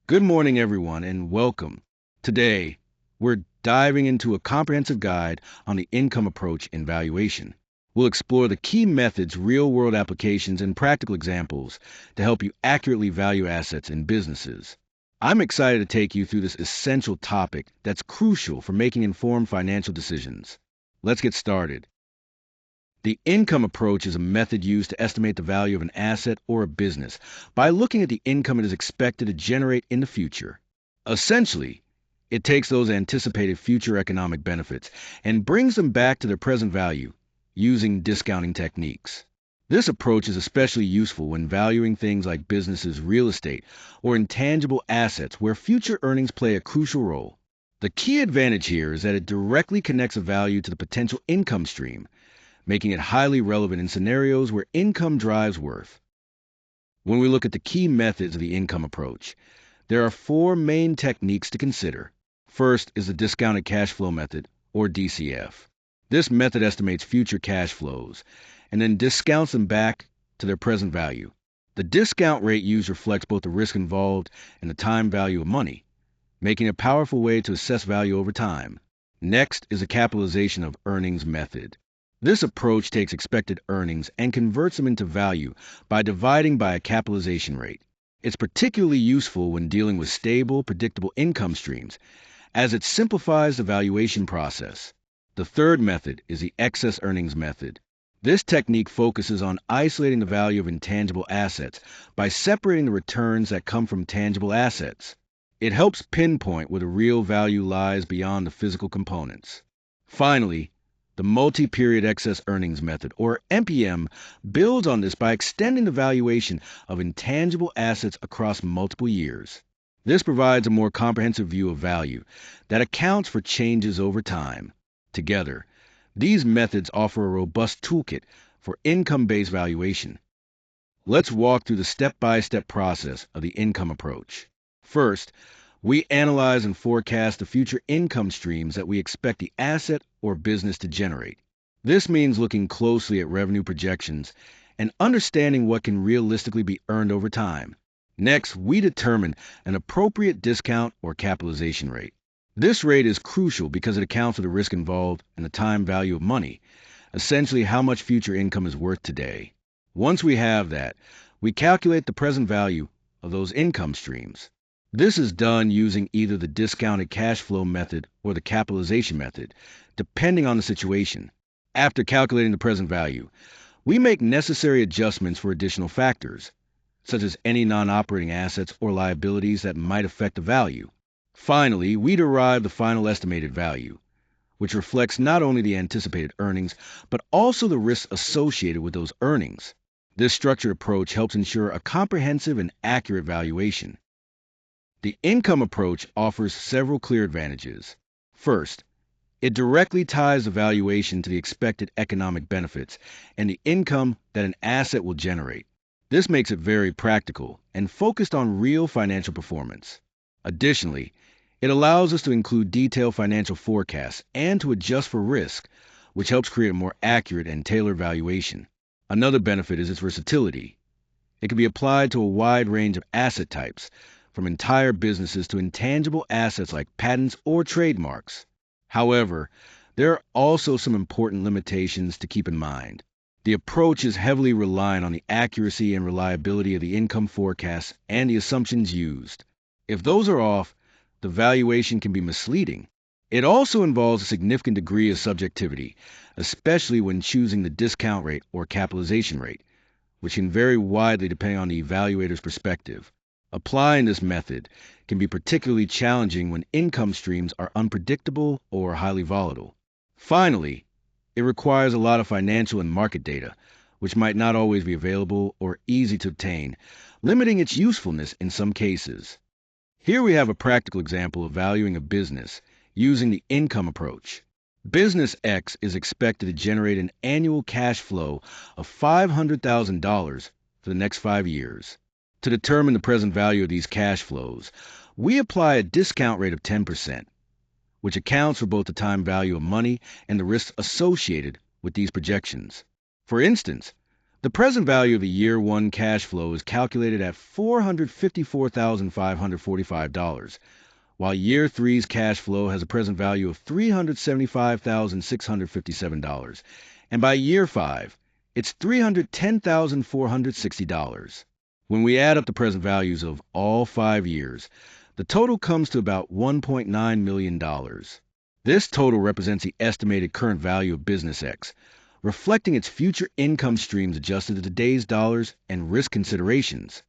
Good morning, everyone, and welcome. Today, we're diving into a comprehensive guide on the income approach in valuation. We'll explore the key methods, real world applications, and practical examples to help you accurately value assets in businesses. I'm excited to take you through this essential topic that's crucial for making informed financial decisions. Let's get started. The income approach is a method used to estimate the value of an asset or a business by looking at the income it is expected to generate in the future. Essentially, it takes those anticipated future economic benefits and brings them back to their present value using discounting techniques. This approach is especially useful when valuing things like businesses, real estate, or intangible assets where future earnings play a crucial role. The key advantage here is that it directly connects a value to the potential income stream, making it highly relevant in scenarios where income drives worth. When we look at the key methods of the income approach, there are four main techniques to consider. First is the discounted cash flow method, or DCF. This method estimates future cash flows and then discounts them back to their present value. The discount rate used reflects both the risk involved and the time value of money, making a powerful way to assess value over time. Next is a capitalization of earnings method. This approach takes expected earnings and converts them into value by dividing by a capitalization rate. It's particularly useful when dealing with stable, predictable income streams, as it simplifies the valuation process. The third method is the excess earnings method. This technique focuses on isolating the value of intangible assets by separating the returns that come from tangible assets. It helps pinpoint where the real value lies beyond the physical components. Finally, the multi-period excess earnings method, or MPM, builds on this by extending the valuation of intangible assets across multiple years. This provides a more comprehensive view of value that accounts for changes over time. Together, these methods offer a robust toolkit for income-based valuation. Let's walk through the step-by-step process of the income approach. First, we analyze and forecast the future income streams that we expect the asset or business to generate. This means looking closely at revenue projections and understanding what can realistically be earned over time. Next, we determine an appropriate discount or capitalization rate. This rate is crucial because it accounts for the risk involved and the time value of money, essentially how much future income is worth today. Once we have that, we calculate the present value of those income streams. This is done using either the discounted cash flow method or the capitalization method, depending on the situation. After calculating the present value, we make necessary adjustments for additional factors, such as any non-operating assets or liabilities that might affect the value. Finally, we derive the final estimated value, which reflects not only the anticipated earnings, but also the risks associated with those earnings. This structured approach helps ensure a comprehensive and accurate valuation. The income approach offers several clear advantages. First, it directly ties the valuation to the expected economic benefits and the income that an asset will generate. This makes it very practical and focused on real financial performance. Additionally, it allows us to include detailed financial forecasts and to adjust for risk, which helps create a more accurate and tailored valuation. Another benefit is its versatility. It can be applied to a wide range of asset types, from entire businesses to intangible assets like patents or trademarks. However, there are also some important limitations to keep in mind. The approach is heavily reliant on the accuracy and reliability of the income forecasts and the assumptions used. If those are off, the valuation can be misleading. It also involves a significant degree of subjectivity, especially when choosing the discount rate or capitalization rate, which can vary widely depending on the evaluator's perspective. Applying this method can be particularly challenging when income streams are unpredictable or highly volatile. Finally, it requires a lot of financial and market data, which might not always be available or easy to obtain, limiting its usefulness in some cases. Here we have a practical example of valuing a business using the income approach. Business X is expected to generate an annual cash flow of $500,000 for the next 5 years. To determine the present value of these cash flows, we apply a discount rate of 10%, which accounts for both the time value of money and the risks associated with these projections. For instance, The present value of the year one cash flow is calculated at $454,545, while year three's cash flow has a present value of $375,657, and by year five, it's $310,460. When we add up the present values of all 5 years, the total comes to about $1.9 million. This total represents the estimated current value of Business X, reflecting its future income streams adjusted to today's dollars and risk considerations.